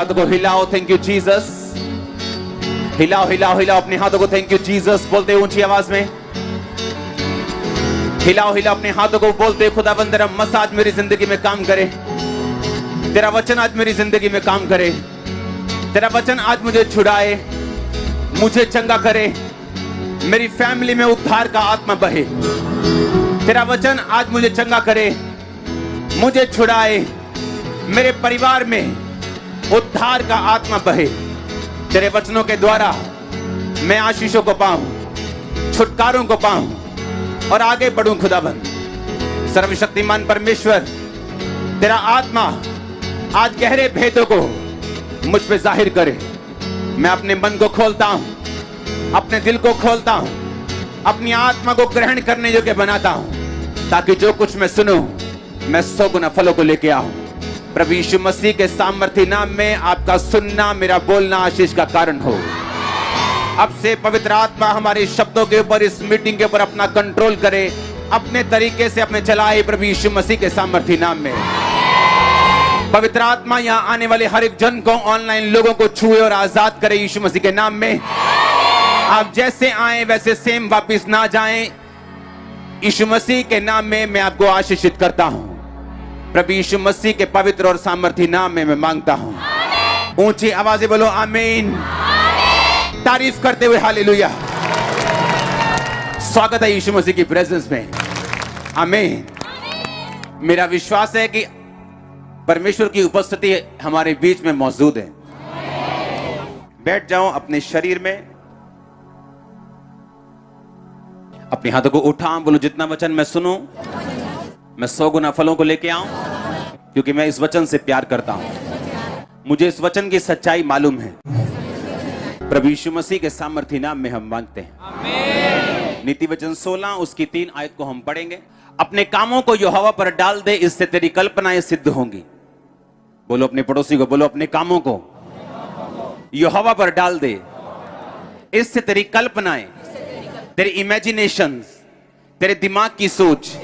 हाथों को हिलाओ, थैंक यू जीसस। हिलाओ हिलाओ हिलाओ अपने हाथों को, थैंक यू जीसस बोलते ऊंची आवाज में। हिलाओ हिलाओ अपने हाथों को, बोलते खुदाबंद तेरा मसाज मेरी जिंदगी में काम करे, तेरा वचन आज मेरी जिंदगी में काम करे, तेरा वचन आज मुझे छुड़ाए, मुझे चंगा करे, मेरी फैमिली में उद्धार का आत्मा बहे। तेरा वचन आज मुझे चंगा करे, मुझे छुड़ाए, मेरे परिवार में उद्धार का आत्मा बहे। तेरे वचनों के द्वारा मैं आशीषों को पाऊं, छुटकारों को पाऊं और आगे बढ़ूं। खुदाबंद सर्वशक्तिमान परमेश्वर, तेरा आत्मा आज गहरे भेदों को मुझ पे जाहिर करे। मैं अपने मन को खोलता हूं, अपने दिल को खोलता हूं, अपनी आत्मा को ग्रहण करने योग्य बनाता हूं, ताकि जो कुछ मैं सुनूं मैं 100 गुना फलों को लेके आऊं। प्रभु यीशु मसीह के सामर्थी नाम में आपका सुनना, मेरा बोलना आशीष का कारण हो। अब से पवित्र आत्मा हमारे शब्दों के ऊपर, इस मीटिंग के ऊपर अपना कंट्रोल करे, अपने तरीके से अपने चलाए प्रभु यीशु मसीह के सामर्थी नाम में। पवित्र आत्मा यहाँ आने वाले हर एक जन को, ऑनलाइन लोगों को छुए और आजाद करे यीशु मसीह के नाम में। आप जैसे आए वैसे सेम वापस ना जाएं, यीशु मसीह के नाम में मैं आपको आशीषित करता हूं। प्रभु यीशु मसीह के पवित्र और सामर्थी नाम में मैं मांगता हूं। ऊंची आवाजें बोलो आमीन। तारीफ करते हुए हालेलुया। स्वागत है यीशु मसीह की प्रेजेंस में। आमीन। मेरा विश्वास है कि परमेश्वर की उपस्थिति हमारे बीच में मौजूद है। बैठ जाओ अपने शरीर में, अपने हाथों को उठा, बोलो जितना वचन मैं सुनूं मैं 100 गुना फलों को लेके आऊं, क्योंकि मैं इस वचन से प्यार करता हूं। मुझे इस वचन की सच्चाई मालूम है। प्रभु यीशु मसीह के सामर्थी नाम में हम मांगते हैं। आमीन। नीति वचन 16 उसकी 3 आयत को हम पढ़ेंगे। अपने कामों को यहोवा पर डाल दे, इससे तेरी कल्पनाएं सिद्ध होंगी। बोलो अपने पड़ोसी को, बोलो अपने कामों को यहोवा पर डाल दे, इससे तेरी कल्पनाएं, तेरी इमेजिनेशंस, तेरे दिमाग की सोच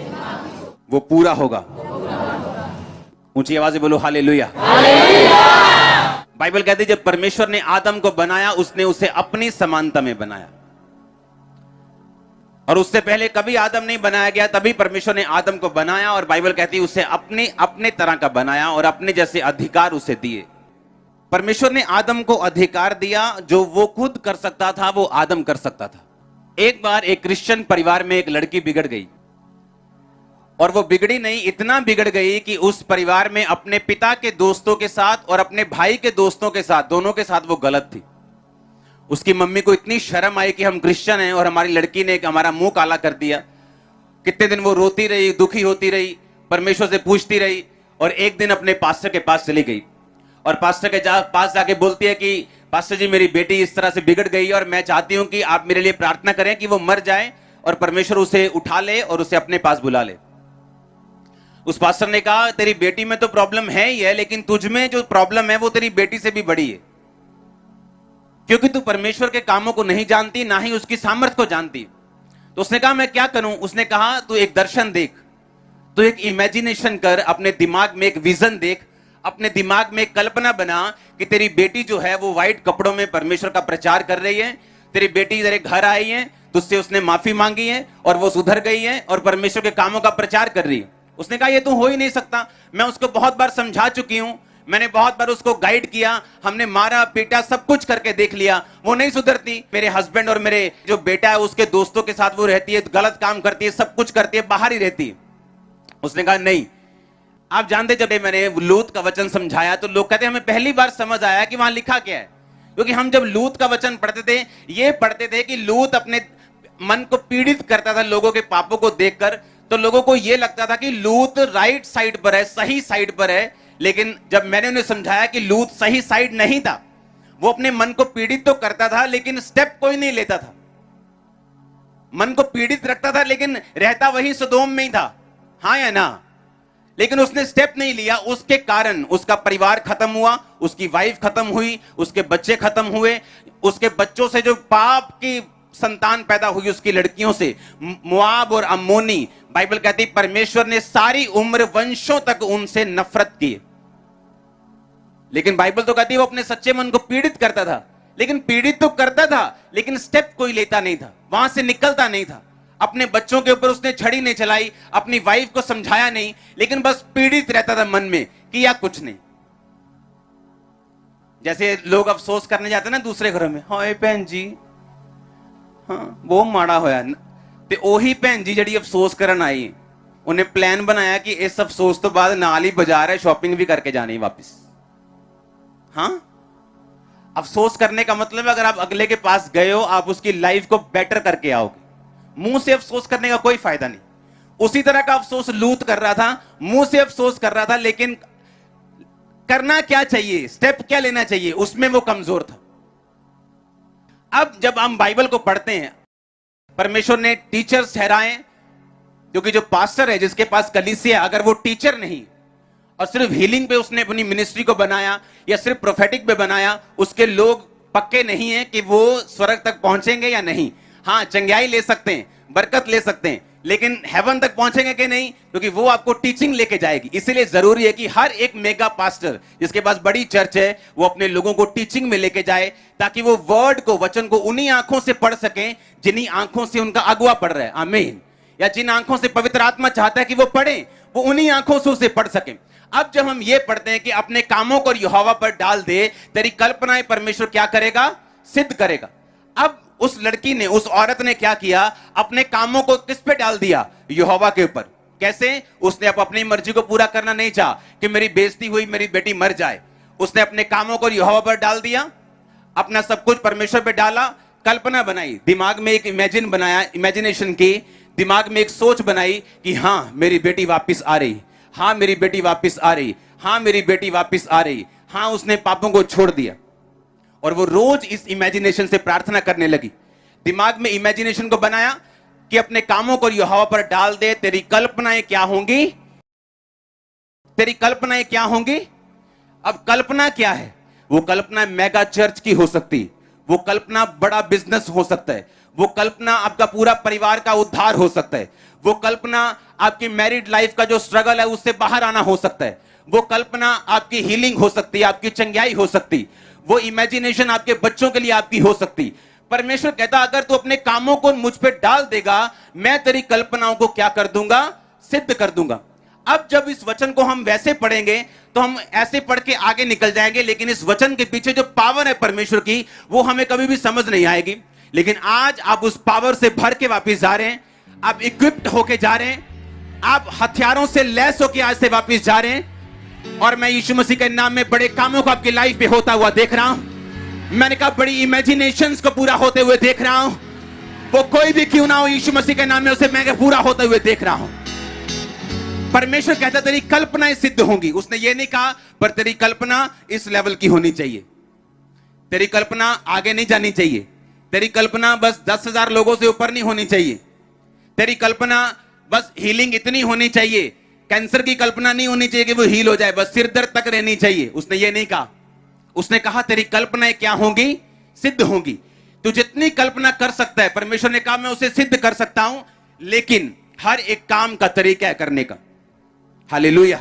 वो पूरा होगा। ऊंची आवाज से बोलो हालेलुया। बाइबल कहती है जब परमेश्वर ने आदम को बनाया, उसने उसे अपनी समानता में बनाया, और उससे पहले कभी आदम नहीं बनाया गया, तभी परमेश्वर ने आदम को बनाया। और बाइबल कहती है उसे अपने तरह का बनाया और अपने जैसे अधिकार उसे दिए। परमेश्वर ने आदम को अधिकार दिया, जो वो खुद कर सकता था वो आदम कर सकता था। एक बार एक क्रिश्चियन परिवार में एक लड़की बिगड़ गई, और वो बिगड़ी नहीं, इतना बिगड़ गई कि उस परिवार में अपने पिता के दोस्तों के साथ और अपने भाई के दोस्तों के साथ, दोनों के साथ वो गलत थी। उसकी मम्मी को इतनी शर्म आई कि हम क्रिश्चियन हैं और हमारी लड़की ने हमारा मुंह काला कर दिया। कितने दिन वो रोती रही, दुखी होती रही, परमेश्वर से पूछती रही, और एक दिन अपने पास्टर के पास चली गई और पास्टर के पास जाके बोलती है कि पास्टर जी मेरी बेटी इस तरह से बिगड़ गई और मैं चाहती हूं कि आप मेरे लिए प्रार्थना करें कि वो मर जाए और परमेश्वर उसे उठा ले और उसे अपने पास बुला ले। उस पास्टर ने कहा तेरी बेटी में तो प्रॉब्लम है ही है, लेकिन तुझ में जो प्रॉब्लम है वो तेरी बेटी से भी बड़ी है, क्योंकि तू परमेश्वर के कामों को नहीं जानती, ना ही उसकी सामर्थ को जानती। तो उसने कहा मैं क्या करूं? उसने कहा तू एक दर्शन देख, तू एक इमेजिनेशन कर, अपने दिमाग में एक विजन देख, अपने दिमाग में एक कल्पना बना कि तेरी बेटी जो है वो व्हाइट कपड़ों में परमेश्वर का प्रचार कर रही है, तेरी बेटी तेरे घर आई है, तुझसे उसने माफी मांगी है और वो सुधर गई है और परमेश्वर के कामों का प्रचार कर रही है। उसने कहा ये तो हो ही नहीं सकता, मैं उसको बहुत बार समझा चुकी हूं, मैंने बहुत बार उसको गाइड किया, हमने मारा पीटा सब कुछ करके देख लिया, वो नहीं सुधरती। मेरे हस्बैंड और मेरे जो बेटा है उसके दोस्तों के साथ वो रहती है, गलत काम करती है, सब कुछ करती है, बाहर ही रहती है। उसने कहा नहीं। आप जानते जब मैंने लूत का वचन समझाया तो लोग कहते हमें पहली बार समझ आया कि वहां लिखा क्या है, क्योंकि हम जब लूत का वचन पढ़ते थे ये पढ़ते थे कि लूत अपने मन को पीड़ित करता था लोगों के पापों को देखकर, तो लोगों को यह लगता था कि लूत राइट साइड पर है, सही साइड पर है। लेकिन जब मैंने उन्हें समझाया कि लूत सही साइड नहीं था, वो अपने मन को पीड़ित तो करता था लेकिन स्टेप कोई नहीं लेता था। मन को पीड़ित रखता था लेकिन रहता वही सदोम में ही था, हाँ या ना? लेकिन उसने स्टेप नहीं लिया, उसके कारण उसका परिवार खत्म हुआ, उसकी वाइफ खत्म हुई, उसके बच्चे खत्म हुए, उसके बच्चों से जो पाप की संतान पैदा हुई उसकी लड़कियों से, मोआब और अम्मोनी, बाइबल कहती परमेश्वर ने सारी उम्र वंशों तक उनसे नफरत की। लेकिन बाइबल तो कहती है वो अपने सच्चे मन को पीड़ित करता था, लेकिन पीड़ित तो करता था लेकिन स्टेप कोई लेता नहीं था, वहां से निकलता नहीं था। अपने बच्चों के ऊपर उसने छड़ी नहीं चलाई, अपनी वाइफ को समझाया नहीं, लेकिन बस पीड़ित रहता था मन में, किया कुछ नहीं। जैसे लोग अफसोस करने जाते ना दूसरे घरों में, हाय भैन जी, हाँ वो माड़ा होया ते ओही भैन जी जड़ी अफसोस करन आई, उन्हें प्लान बनाया कि इस अफसोस तो बाद नाल ही बाजार है, शॉपिंग भी करके जानी वापस। हाँ, अफसोस करने का मतलब है अगर आप अगले के पास गए हो, आप उसकी लाइफ को बेटर करके आओगे। मुंह से अफसोस करने का कोई फायदा नहीं। उसी तरह का अफसोस लूत कर रहा था, मुंह से अफसोस कर रहा था, लेकिन करना क्या चाहिए, स्टेप क्या लेना चाहिए, उसमें वो कमजोर था। अब जब हम बाइबल को पढ़ते हैं, परमेश्वर ने टीचर्स ठहराए, क्योंकि जो पास्टर है जिसके पास कलीसिया, अगर वो टीचर नहीं और सिर्फ हीलिंग पे उसने अपनी मिनिस्ट्री को बनाया या सिर्फ प्रोफेटिक पे बनाया, उसके लोग पक्के नहीं है कि वो स्वर्ग तक पहुंचेंगे या नहीं। हाँ, चंगाई ले सकते हैं, बरकत ले सकते हैं, लेकिन हेवन तक पहुंचेंगे कि नहीं, क्योंकि वो आपको टीचिंग लेके जाएगी। इसीलिए जरूरी है कि हर एक मेगा पास्टर जिसके पास बड़ी चर्च है, वो अपने लोगों को टीचिंग में लेके जाए, ताकि वो वर्ड को, वचन को उन्हीं आंखों से पढ़ सकें जिन्हीं आंखों से उनका अगुआ पढ़ रहा है। आमीन। या जिन आंखों से पवित्र आत्मा चाहता है कि वो पढ़े, वो उन्हीं आंखों से उसे पढ़ सकें। अब जब हम ये पढ़ते हैं कि अपने कामों को यहोवा पर डाल दे, तेरी कल्पनाएं परमेश्वर क्या करेगा, सिद्ध करेगा। अब उस लड़की ने, उस औरत ने क्या किया, अपने कामों को किस पे डाल दिया, यहोवा के ऊपर। कैसे? उसने अपनी मर्जी को पूरा करना नहीं चाहा कि मेरी बेइज्जती हुई, मेरी बेटी मर जाए। उसने अपने कामों को यहोवा पर डाल दिया, अपना सब कुछ परमेश्वर पे डाला, कल्पना बनाई, दिमाग में एक इमेजिनेशन की, दिमाग में एक सोच बनाई कि हाँ मेरी बेटी वापिस आ रही, हाँ मेरी बेटी वापिस आ रही, हाँ मेरी बेटी वापिस आ रही। हाँ, उसने पापों को छोड़ दिया और वो रोज इस इमेजिनेशन से प्रार्थना करने लगी। दिमाग में इमेजिनेशन को बनाया कि अपने कामों को यहोवा पर डाल दे, तेरी कल्पनाएं क्या होंगी, तेरी कल्पनाएं क्या होंगी। अब कल्पना क्या है? वो कल्पना मेगा चर्च की हो सकती, वो कल्पना बड़ा बिजनेस हो सकता है, वो कल्पना आपका पूरा परिवार का उद्धार हो सकता है, वो कल्पना आपकी मैरिड लाइफ का जो स्ट्रगल है उससे बाहर आना हो सकता है, वो कल्पना आपकी हीलिंग हो सकती है, आपकी चंगाई हो सकती, वो इमेजिनेशन आपके बच्चों के लिए आपकी हो सकती। परमेश्वर कहता अगर तू अपने कामों को मुझ पे डाल देगा, मैं तेरी कल्पनाओं को क्या कर दूंगा, सिद्ध कर दूंगा। अब जब इस वचन को हम वैसे पढ़ेंगे तो हम ऐसे पढ़ के आगे निकल जाएंगे, लेकिन इस वचन के पीछे जो पावर है परमेश्वर की, वो हमें कभी भी समझ नहीं आएगी। लेकिन आज आप उस पावर से भर के वापस जा रहे हैं, आप इक्विप्ड होके जा रहे हैं, आप हथियारों से लैस होके आज से वापस जा रहे हैं। और मैं यीशु मसीह के नाम में बड़े कामों को आपकी लाइफ पे होता हुआ देख रहा हूं। मैंने कहा बड़ी इमेजिनेशंस को पूरा होते हुए देख रहा हूं। वो कोई भी क्यों ना हो, यीशु मसीह के नाम में उसे मैं पूरा होते हुए देख रहा हूं। परमेश्वर कहता तेरी कल्पनाएं सिद्ध होंगी। उसने ये नहीं कहा पर तेरी कल्पना इस लेवल की होनी चाहिए, तेरी कल्पना आगे नहीं जानी चाहिए, तेरी कल्पना बस 10,000 लोगों से ऊपर नहीं होनी चाहिए, तेरी कल्पना बस हीलिंग इतनी होनी चाहिए, कैंसर की कल्पना नहीं होनी चाहिए कि वो हील हो जाए, बस सिर दर्द तक रहनी चाहिए। उसने ये नहीं कहा। उसने कहा तेरी कल्पनाएं क्या होंगी, सिद्ध होंगी। तू जितनी कल्पना कर सकता है, परमेश्वर ने कहा मैं उसे सिद्ध कर सकता हूं, लेकिन हर एक काम का तरीका है करने का। हालेलुया।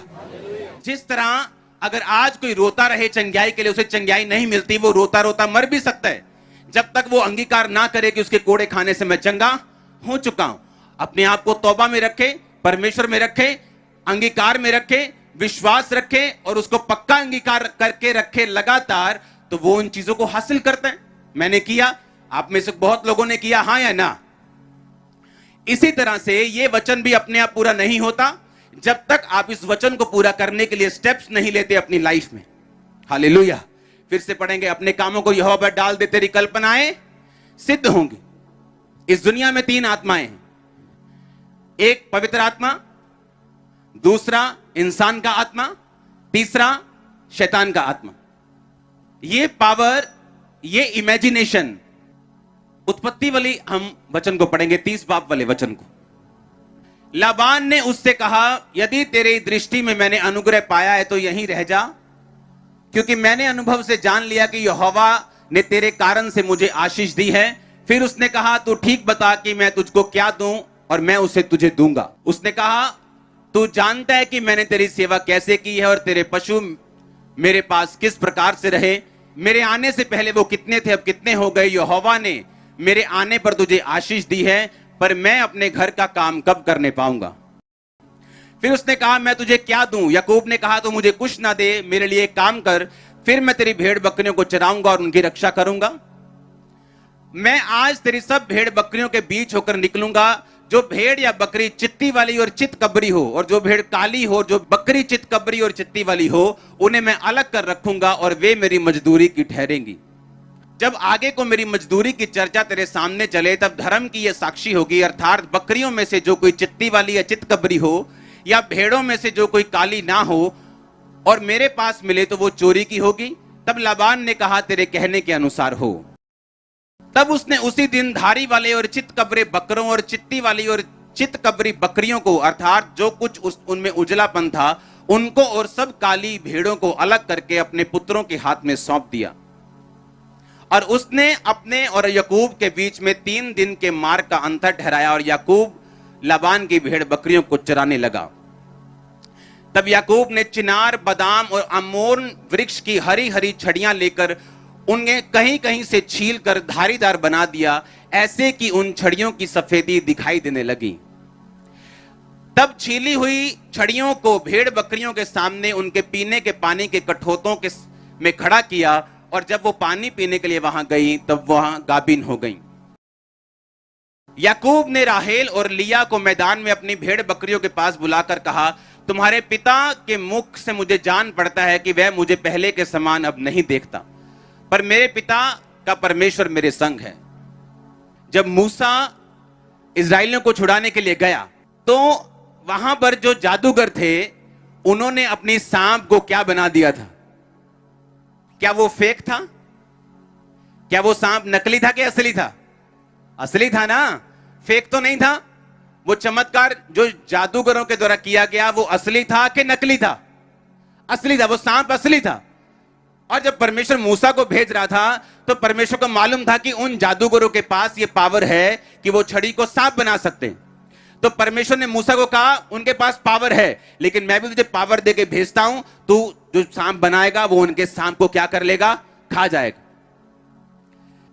जिस तरह अगर आज कोई रोता रहे चंगाई के लिए, उसे चंगाई नहीं मिलती, वो रोता रोता मर भी सकता है जब तक वो अंगीकार ना करे कि उसके कोड़े खाने से मैं चंगा हो चुका हूं। अपने आप को तौबा में रखे, परमेश्वर में रखे, अंगीकार में रखे, विश्वास रखे और उसको पक्का अंगीकार करके रखे लगातार, तो वो उन चीजों को हासिल करता है। मैंने किया, आप में से बहुत लोगों ने किया, हां या ना। इसी तरह से ये वचन भी अपने आप पूरा नहीं होता जब तक आप इस वचन को पूरा करने के लिए स्टेप्स नहीं लेते अपनी लाइफ में। हालेलुया। फिर से पढ़ेंगे, अपने कामों को यहोवा पर डाल दे, तेरी कल्पनाएं सिद्ध होंगी। इस दुनिया में 3 आत्माएं हैं, एक पवित्र आत्मा, दूसरा इंसान का आत्मा, तीसरा शैतान का आत्मा। ये पावर, ये इमेजिनेशन, उत्पत्ति वाली हम वचन को पढ़ेंगे, 30 बाप वाले वचन को। लाबान ने उससे कहा यदि तेरी दृष्टि में मैंने अनुग्रह पाया है तो यहीं रह जा, क्योंकि मैंने अनुभव से जान लिया कि यहोवा ने तेरे कारण से मुझे आशीष दी है। फिर उसने कहा तू ठीक बता कि मैं तुझको क्या दूं और मैं उसे तुझे दूंगा। उसने कहा तू जानता है कि मैंने तेरी सेवा कैसे की है और तेरे पशु मेरे पास किस प्रकार से रहे, मेरे आने से पहले वो कितने थे अब कितने हो गए। यहोवा ने मेरे आने पर तुझे आशीष दी है, पर मैं अपने घर का काम कब करने पाऊंगा। फिर उसने कहा मैं तुझे क्या दूं। याकूब ने कहा तो मुझे कुछ ना दे, मेरे लिए काम कर, फिर मैं तेरी भेड़ बकरियों को चराऊंगा और उनकी रक्षा करूंगा। मैं आज तेरी सब भेड़ बकरियों के बीच होकर निकलूंगा। जो भेड़ या बकरी चित्ती वाली और चित कबरी हो, और जो भेड़ काली हो, जो बकरी चित कबरी और चित्ती वाली हो, उन्हें मैं अलग कर रखूंगा और वे मेरी मजदूरी की ठहरेंगी। जब आगे को मेरी मजदूरी की चर्चा तेरे सामने चले, तब धर्म की यह साक्षी होगी, अर्थात बकरियों में से जो कोई चित्ती वाली या चित कबरी हो, या भेड़ों में से जो कोई काली ना हो और मेरे पास मिले तो वो चोरी की होगी। तब लाबान ने कहा तेरे कहने के अनुसार हो। तब उसने उसी दिन धारी वाले और चित कबरे बकरों और चित्ती वाली और चित कबरी बकरियों को, अर्थात जो कुछ उनमें उजलापन था, उनको और सब काली भेड़ों को अलग करके अपने पुत्रों के हाथ में सौंप दिया। और उसने अपने और याकूब के बीच में 3 दिन के मार्ग का अंतर ठहराया, और याकूब लाबान की भेड़ बकरियों को चराने लगा। तब याकूब ने चिनार, बादाम और अमोन वृक्ष की हरी हरी छड़ियां लेकर उन्हें कहीं कहीं से छील कर धारीदार बना दिया, ऐसे कि उन छड़ियों की सफेदी दिखाई देने लगी। तब छीली हुई छड़ियों को भेड़ बकरियों के सामने उनके पीने के पानी के कठोतों के में खड़ा किया, और जब वो पानी पीने के लिए वहां गई तब वहां गाभिन हो गई। याकूब ने राहेल और लिया को मैदान में अपनी भेड़ बकरियों के पास बुलाकर कहा, तुम्हारे पिता के मुख से मुझे जान पड़ता है कि वह मुझे पहले के समान अब नहीं देखता, पर मेरे पिता का परमेश्वर मेरे संग है। जब मूसा इस्राएलियों को छुड़ाने के लिए गया तो वहां पर जो जादूगर थे उन्होंने अपनी सांप को क्या बना दिया था। क्या वो फेक था? क्या वो सांप नकली था कि असली था? असली था ना, फेक तो नहीं था। वो चमत्कार जो जादूगरों के द्वारा किया गया वो असली था कि नकली था? असली था। वो सांप असली था। और जब परमेश्वर मूसा को भेज रहा था तो परमेश्वर को मालूम था कि उन जादूगरों के पास ये पावर है कि वो छड़ी को सांप बना सकते हैं। तो परमेश्वर ने मूसा को कहा उनके पास पावर है, लेकिन मैं भी तुझे पावर देके भेजता हूं, तू जो सांप बनाएगा वो उनके सांप को क्या कर लेगा? खा जाएगा।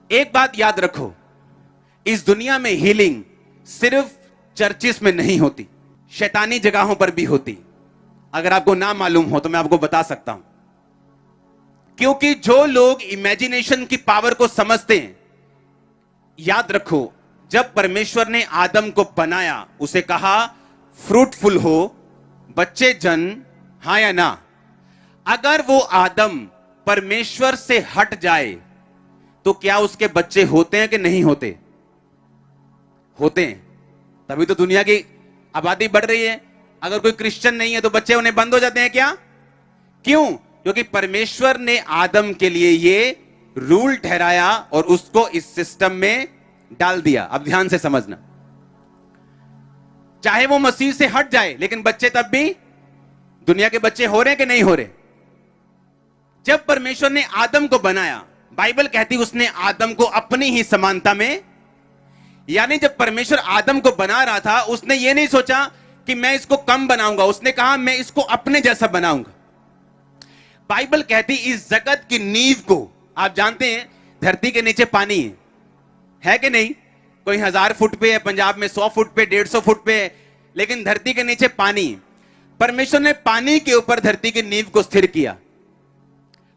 एक बात याद रखो, इस दुनिया में हीलिंग सिर्फ चर्चिस में नहीं होती, शैतानी जगहों पर भी होती। अगर आपको ना मालूम हो तो मैं आपको बता सकता हूं, क्योंकि जो लोग इमेजिनेशन की पावर को समझते हैं, याद रखो जब परमेश्वर ने आदम को बनाया उसे कहा फ्रूटफुल हो, बच्चे जन, हां या ना। अगर वो आदम परमेश्वर से हट जाए तो क्या उसके बच्चे होते हैं कि नहीं होते? होते हैं। तभी तो दुनिया की आबादी बढ़ रही है। अगर कोई क्रिश्चियन नहीं है तो बच्चे उन्हें बंद हो जाते हैं क्या? क्यों? क्योंकि परमेश्वर ने आदम के लिए ये रूल ठहराया और उसको इस सिस्टम में डाल दिया। अब ध्यान से समझना, चाहे वो मसीह से हट जाए लेकिन बच्चे तब भी दुनिया के बच्चे हो रहे हैं कि नहीं हो रहे? जब परमेश्वर ने आदम को बनाया, बाइबल कहती उसने आदम को अपनी ही समानता में, यानी जब परमेश्वर आदम को बना रहा था उसने ये नहीं सोचा कि मैं इसको कम बनाऊंगा, उसने कहा मैं इसको अपने जैसा बनाऊंगा। बाइबल कहती इस जगत की नींव को, आप जानते हैं धरती के नीचे पानी है कि नहीं? कोई 1000 फुट पे है, पंजाब में 100 फुट पे, 150 फुट पे है, लेकिन धरती के नीचे पानी। परमेश्वर ने पानी के ऊपर धरती की नींव को स्थिर किया।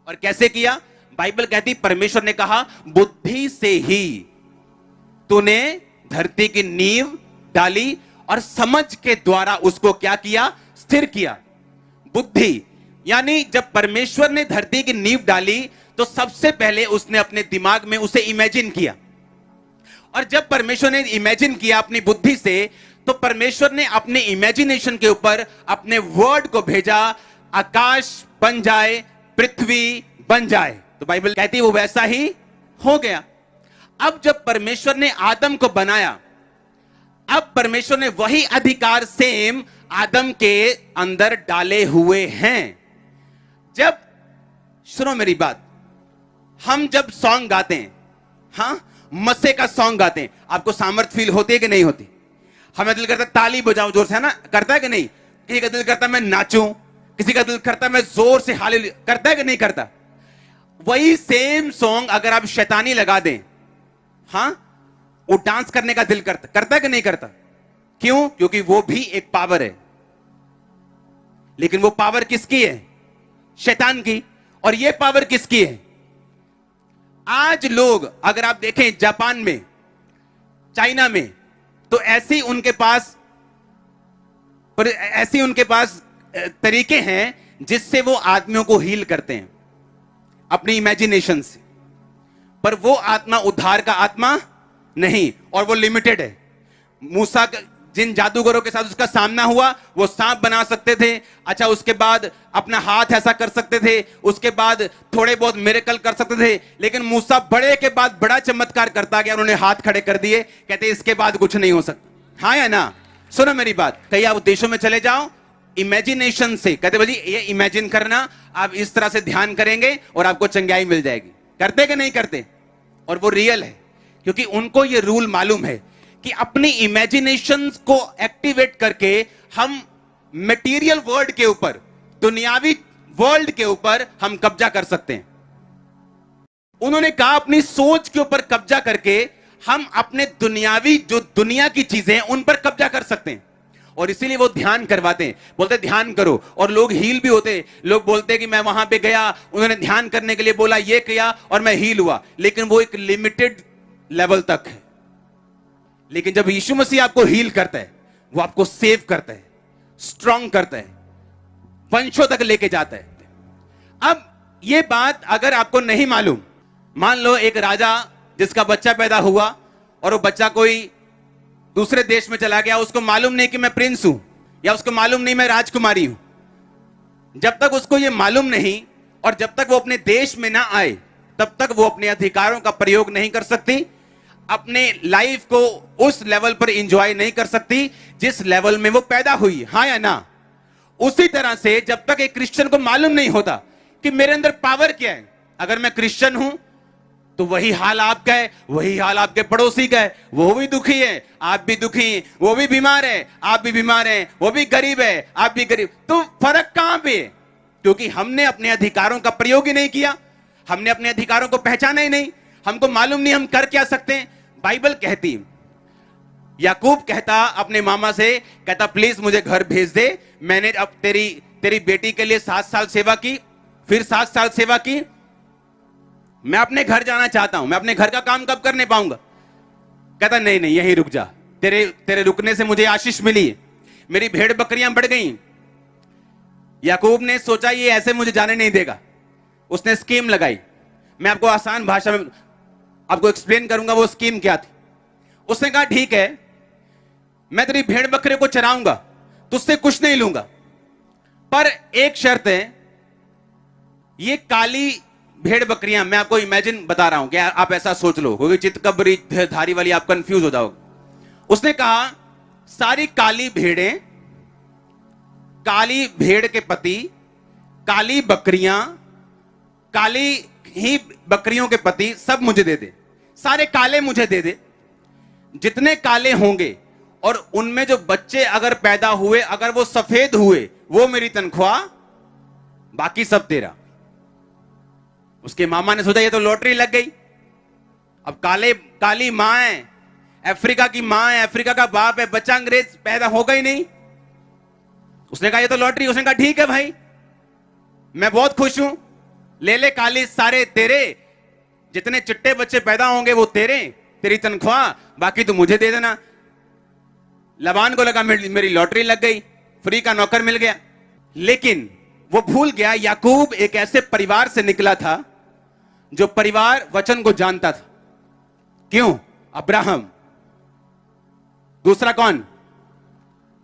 और कैसे किया? बाइबल कहती परमेश्वर ने कहा बुद्धि से ही तूने धरती की नींव डाली और समझ के द्वारा उसको क्या किया? स्थिर किया। बुद्धि, यानी जब परमेश्वर ने धरती की नींव डाली तो सबसे पहले उसने अपने दिमाग में उसे इमेजिन किया, और जब परमेश्वर ने इमेजिन किया अपनी बुद्धि से, तो परमेश्वर ने अपने इमेजिनेशन के ऊपर अपने वर्ड को भेजा, आकाश बन जाए, पृथ्वी बन जाए। तो बाइबल कहती है वो वैसा ही हो गया। अब जब परमेश्वर ने आदम को बनाया, अब परमेश्वर ने वही अधिकार सेम आदम के अंदर डाले हुए हैं। जब, सुनो मेरी बात, हम जब सॉन्ग गाते हैं, हां मस्से का सॉन्ग गाते हैं, आपको सामर्थ फील होती है कि नहीं होती? हमें दिल करता ताली बजाऊं जोर से, है ना? करता है कि नहीं? एक दिल करता मैं नाचूं, किसी का दिल करता है मैं जोर से हालेलुया, करता है कि नहीं करता? वही सेम सॉन्ग अगर आप शैतानी लगा दें, हां, वो डांस करने का दिल करता है कि नहीं करता? क्यों? क्योंकि वो भी एक पावर है। लेकिन वो पावर किसकी है? शैतान की। और ये पावर किसकी है? आज लोग अगर आप देखें जापान में, चाइना में, तो ऐसी उनके पास तरीके हैं जिससे वो आदमियों को हील करते हैं अपनी इमेजिनेशन से। पर वो आत्मा उद्धार का आत्मा नहीं, और वो लिमिटेड है। मूसा जिन जादूगरों के साथ उसका सामना हुआ, वो सांप बना सकते थे, अच्छा उसके बाद अपना हाथ ऐसा कर सकते थे, उसके बाद थोड़े बहुत मिरेकल कर सकते थे, लेकिन मूसा बड़े के बाद बड़ा चमत्कार करता गया, उन्होंने हाथ खड़े कर दिए, कहते इसके बाद कुछ नहीं हो सकता। हाँ या ना? सुनो मेरी बात, कहीं आप देशों में चले जाओ, इमेजिनेशन से कहते भाई ये इमेजिन करना, आप इस तरह से ध्यान करेंगे और आपको चंगाई मिल जाएगी। करते कि नहीं करते? और वो रियल है, क्योंकि उनको ये रूल मालूम है कि अपनी इमेजिनेशंस को एक्टिवेट करके हम मटेरियल वर्ल्ड के ऊपर, दुनियावी वर्ल्ड के ऊपर हम कब्जा कर सकते हैं। उन्होंने कहा अपनी सोच के ऊपर कब्जा करके हम अपने दुनियावी, जो दुनिया की चीजें हैं, उन पर कब्जा कर सकते हैं। और इसीलिए वो ध्यान करवाते हैं, बोलते ध्यान करो, और लोग हील भी होते। लोग बोलते हैं कि मैं वहां पे गया, उन्होंने ध्यान करने के लिए बोला, ये किया और मैं हील हुआ, लेकिन वो एक लिमिटेड लेवल तक है। लेकिन जब यीशु मसीह आपको हील करता है, वो आपको सेव करता है, स्ट्रांग करता है, वंशों तक लेके जाता है। अब ये बात अगर आपको नहीं मालूम, मान लो एक राजा जिसका बच्चा पैदा हुआ और वो बच्चा कोई दूसरे देश में चला गया, उसको मालूम नहीं कि मैं प्रिंस हूं, या उसको मालूम नहीं मैं राजकुमारी हूं। जब तक उसको ये मालूम नहीं और जब तक वो अपने देश में ना आए, तब तक वो अपने अधिकारों का प्रयोग नहीं कर सकती, अपने लाइफ को उस लेवल पर एंजॉय नहीं कर सकती जिस लेवल में वो पैदा हुई। हाँ या ना? उसी तरह से जब तक एक क्रिश्चियन को मालूम नहीं होता कि मेरे अंदर पावर क्या है, अगर मैं क्रिश्चियन हूं तो वही हाल आपका है, वही हाल आपके पड़ोसी का है, वो भी दुखी है, आप भी दुखी हैं, वो भी बीमार है, आप भी बीमार हैं, वो भी गरीब है, आप भी गरीब, तो फर्क कहां पे? क्योंकि हमने अपने अधिकारों का प्रयोग ही नहीं किया, हमने अपने अधिकारों को पहचाना ही नहीं, हमको मालूम नहीं हम कर क्या सकते हैं। बाइबल कहती, याकूब कहता अपने मामा से, कहता प्लीज मुझे घर भेज दे, मैंने अब तेरी बेटी के लिए 7 साल सेवा की, फिर 7 साल सेवा की, मैं अपने घर जाना चाहता हूं, मैं अपने घर का काम कब करने पाऊंगा? कहता नहीं नहीं यहीं रुक जा, तेरे रुकने से मुझे आशीष मिली, मेरी भेड़ बकरियां बढ़ गई। याकूब ने सोचा ये ऐसे मुझे जाने नहीं देगा, उसने स्कीम लगाई। मैं आपको आसान भाषा में आपको एक्सप्लेन करूंगा वो स्कीम क्या थी। उसने कहा ठीक है, मैं तेरी भेड़ बकरे को चराऊंगा, तुझसे कुछ नहीं लूंगा, पर एक शर्त है, ये काली भेड़ बकरियां, मैं आपको इमेजिन बता रहा हूं कि आप ऐसा सोच लो, क्योंकि चितकबरी धारी वाली आप कंफ्यूज हो जाओगे। उसने कहा सारी काली भेड़ें, काली भेड़ के पति, काली बकरियां, काली ही बकरियों के पति सब मुझे दे दे, सारे काले मुझे दे दे, जितने काले होंगे और उनमें जो बच्चे अगर पैदा हुए, अगर वो सफेद हुए, वो मेरी तनख्वाह, बाकी सब तेरा। उसके मामा ने सोचा ये तो लॉटरी लग गई, अब काली मां है, अफ्रीका की मां है, अफ्रीका का बाप है, बच्चा अंग्रेज पैदा होगा ही नहीं। उसने कहा ये तो लॉटरी। उसने कहा ठीक है भाई, मैं बहुत खुश हूं, ले ले काली सारे तेरे, जितने चिट्टे बच्चे पैदा होंगे वो तेरे, तेरी तनख्वाह, बाकी तो मुझे दे देना। लबान को लगा मेरी लॉटरी लग गई, फ्री का नौकर मिल गया। लेकिन वो भूल गया याकूब एक ऐसे परिवार से निकला था जो परिवार वचन को जानता था। क्यों? अब्राहम, दूसरा कौन?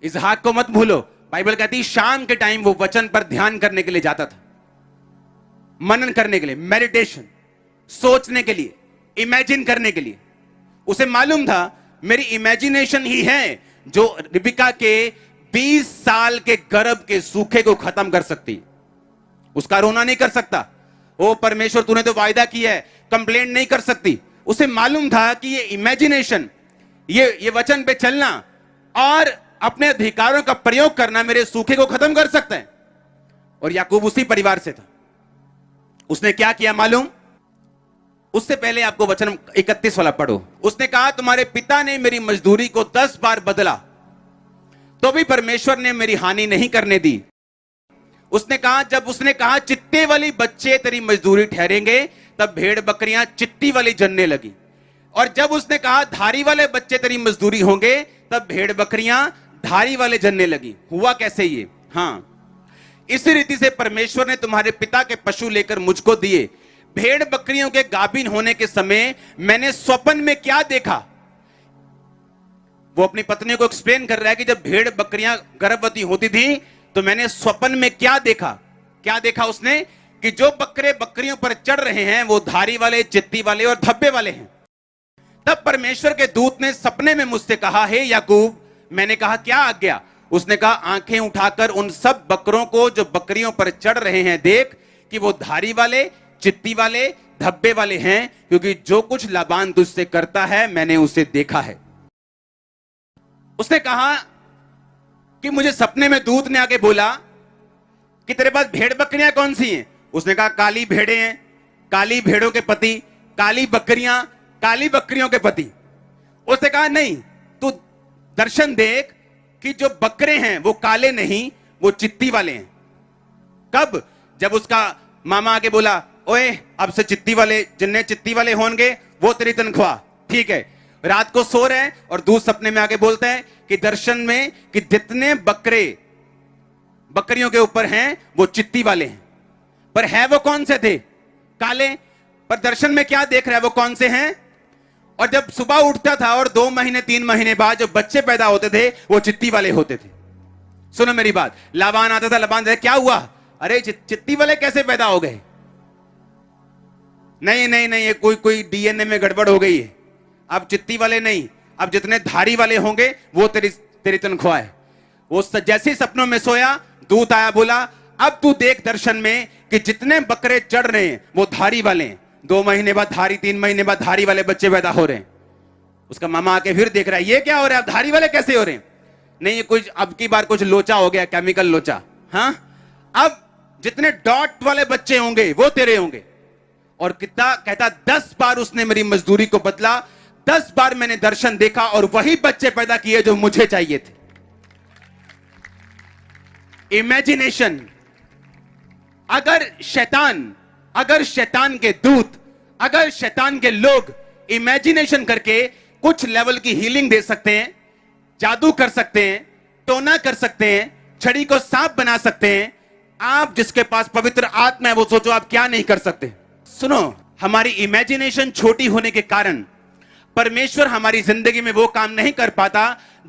इसहाक को मत भूलो। बाइबल कहती शाम के टाइम वो वचन पर ध्यान करने के लिए जाता था, मनन करने के लिए, मेडिटेशन, सोचने के लिए, इमेजिन करने के लिए। उसे मालूम था मेरी इमेजिनेशन ही है जो रिबिका के 20 साल के गर्भ के सूखे को खत्म कर सकती। उसका रोना नहीं कर सकता, ओ परमेश्वर तूने तो वायदा किया है, कंप्लेंट नहीं कर सकती। उसे मालूम था कि ये इमेजिनेशन, ये वचन पे चलना और अपने अधिकारों का प्रयोग करना मेरे सूखे को खत्म कर सकता है। और याकूब उसी परिवार से था। उसने क्या किया मालूम? उससे पहले आपको वचन 31 वाला पढ़ो। उसने कहा तुम्हारे पिता ने मेरी मजदूरी को 10 बार बदला तो भी परमेश्वर ने मेरी हानि नहीं करने दी। उसने कहा चित्ते वाली बच्चे तेरी मजदूरी ठहरेंगे, तब भेड़ बकरियां चित्ती वाली जनने लगी। और जब उसने कहा धारी वाले बच्चे तेरी मजदूरी होंगे, तब भेड़ बकरियां धारी वाले जनने लगी। हुआ कैसे ये? हाँ, इसी रीति से परमेश्वर ने तुम्हारे पिता के पशु लेकर मुझको दिए। भेड़ बकरियों के गाभिन होने के समय मैंने स्वप्न में क्या देखा? वो अपनी पत्नी को एक्सप्लेन कर रहा है कि जब भेड़ बकरियां गर्भवती होती थी तो मैंने स्वप्न में क्या देखा। क्या देखा उसने? कि जो बकरे बकरियों पर चढ़ रहे हैं वो धारी वाले, चित्ती वाले और धब्बे वाले हैं। तब परमेश्वर के दूत ने सपने में मुझसे कहा, हे याकूब। मैंने कहा क्या आज्ञा? उसने कहा आंखें उठाकर उन सब बकरों को जो बकरियों पर चढ़ रहे हैं देख कि वो धारी वाले, चित्ती वाले, धब्बे वाले हैं, क्योंकि जो कुछ लाबान तुझसे करता है मैंने उसे देखा है। उसने कहा कि मुझे सपने में दूत ने आके बोला कि तेरे पास भेड़ बकरियां कौन सी हैं? उसने कहा काली भेड़ें हैं, काली भेड़ों के पति, काली बकरियां, काली बकरियों के पति। उसने कहा नहीं, तू दर्शन देख कि जो बकरे हैं वो काले नहीं, वो चित्ती वाले हैं। कब? जब उसका मामा आके बोला ओए अब से चित्ती वाले, जिन्ने चित्ती वाले होंगे वो तेरी तनख्वाह। ठीक है, रात को सो रहे हैं और दूध सपने में आके बोलते हैं कि दर्शन में कि जितने बकरे बकरियों के ऊपर हैं वो चित्ती वाले हैं। पर है वो कौन से थे? काले। पर दर्शन में क्या देख रहा है? वो कौन से हैं? और जब सुबह उठता था और 2 महीने 3 महीने बाद जो बच्चे पैदा होते थे वो चित्ती वाले होते थे। सुनो मेरी बात, लाबान आता था, लाबान क्या हुआ? अरे चित्ती वाले कैसे पैदा हो गए? नहीं नहीं नहीं, ये कोई डीएनए में गड़बड़ हो गई है। अब चित्ती वाले नहीं, अब जितने धारी वाले होंगे वो तेरी तनख्वाह है। वो जैसे सपनों में सोया, दूत आया, बोला अब तू देख दर्शन में कि जितने बकरे चढ़ रहे हैं वो धारी वाले हैं। 2 महीने बाद धारी, 3 महीने बाद धारी वाले बच्चे पैदा हो रहे हैं। उसका मामा आके फिर देख रहा है ये क्या हो रहा है, अब धारी वाले कैसे हो रहे हैं? नहीं, ये कुछ अब की बार कुछ लोचा हो गया, केमिकल लोचा। हाँ, अब जितने डॉट वाले बच्चे होंगे वो तेरे होंगे। और कितना कहता 10 बार उसने मेरी मजदूरी को बदला, 10 बार मैंने दर्शन देखा और वही बच्चे पैदा किए जो मुझे चाहिए थे। इमेजिनेशन। अगर शैतान के दूत, अगर शैतान के लोग इमेजिनेशन करके कुछ लेवल की हीलिंग दे सकते हैं, जादू कर सकते हैं, टोना कर सकते हैं, छड़ी को सांप बना सकते हैं, आप जिसके पास पवित्र आत्मा है वो सोचो आप क्या नहीं कर सकते। सुनो, हमारी इमेजिनेशन छोटी होने के कारण परमेश्वर हमारी जिंदगी में वो काम नहीं कर पाता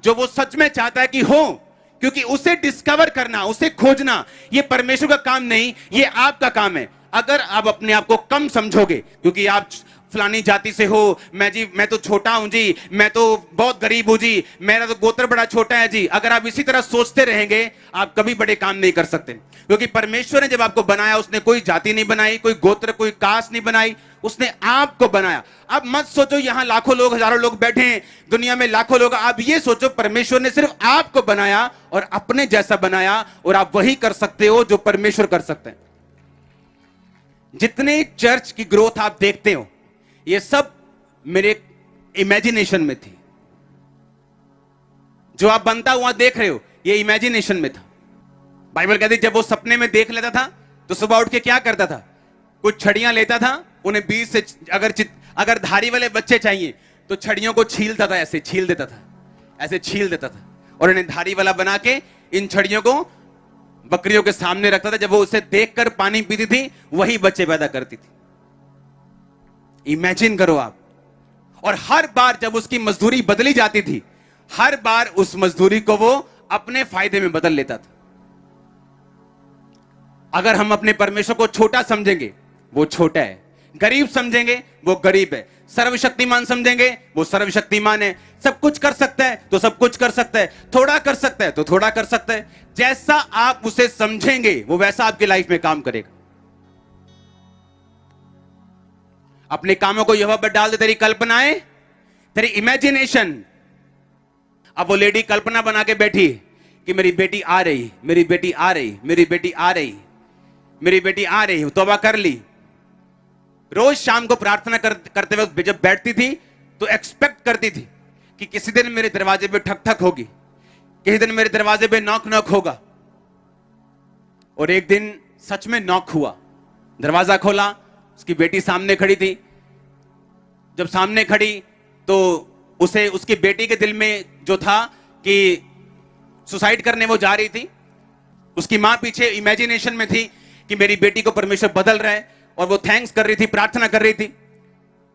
जो वो सच में चाहता है कि हो, क्योंकि उसे डिस्कवर करना, उसे खोजना ये परमेश्वर का काम नहीं, ये आपका काम है। अगर आप अपने आप को कम समझोगे क्योंकि आप फलानी जाति से हो, मैं तो छोटा हूं जी, मैं तो बहुत गरीब हूं जी, मेरा तो गोत्र बड़ा छोटा है जी, अगर आप इसी तरह सोचते रहेंगे आप कभी बड़े काम नहीं कर सकते। क्योंकि परमेश्वर ने जब आपको बनाया उसने कोई जाति नहीं बनाई, कोई गोत्र, कोई कास्ट नहीं बनाई, उसने आपको बनाया। अब मत सोचो यहां लाखों लोग, हजारों लोग बैठे हैं, दुनिया में लाखों लोग, आप ये सोचो परमेश्वर ने सिर्फ आपको बनाया और अपने जैसा बनाया, और आप वही कर सकते हो जो परमेश्वर कर सकते हैं। जितने चर्च की ग्रोथ आप देखते हो ये सब मेरे इमेजिनेशन में थी। जो आप बनता हुआ देख रहे हो ये इमेजिनेशन में था। बाइबल कहती जब वो सपने में देख लेता था तो सुबह उठ के क्या करता था, कुछ छड़ियां लेता था, उन्हें बीच से अगर धारी वाले बच्चे चाहिए तो छड़ियों को छीलता था, ऐसे छील देता था, ऐसे छील देता था, और इन्हें धारी वाला बना के इन छड़ियों को बकरियों के सामने रखता था। जब वो उसे देखकर पानी पीती थी वही बच्चे पैदा करती थी। इमेजिन करो आप। और हर बार जब उसकी मजदूरी बदली जाती थी, हर बार उस मजदूरी को वो अपने फायदे में बदल लेता था। अगर हम अपने परमेश्वर को छोटा समझेंगे वो छोटा है, गरीब समझेंगे वो गरीब है, सर्वशक्तिमान समझेंगे वो सर्वशक्तिमान है, सब कुछ कर सकता है तो सब कुछ कर सकता है, थोड़ा कर सकता है तो थोड़ा कर सकता है। जैसा आप उसे समझेंगे वो वैसा आपकी लाइफ में काम करेगा। अपने कामों को यहोवा पर डाल दे, तेरी कल्पनाएं, तेरी इमेजिनेशन। अब वो लेडी कल्पना बना के बैठी कि मेरी बेटी आ रही, मेरी बेटी आ रही, मेरी बेटी आ रही, मेरी बेटी आ रही है, तौबा कर ली। रोज शाम को प्रार्थना करते वक्त जब बैठती थी तो एक्सपेक्ट करती थी कि किसी दिन मेरे दरवाजे पे ठक ठक होगी, किसी दिन मेरे दरवाजे पे नॉक नॉक होगा। और एक दिन सच में नॉक हुआ। दरवाजा खोला, उसकी बेटी सामने खड़ी थी। जब सामने खड़ी तो उसे, उसकी बेटी के दिल में जो था कि सुसाइड करने वो जा रही थी। उसकी मां पीछे इमेजिनेशन में थी कि मेरी बेटी को परमेश्वर बदल रहा है, और वो थैंक्स कर रही थी, प्रार्थना कर रही थी।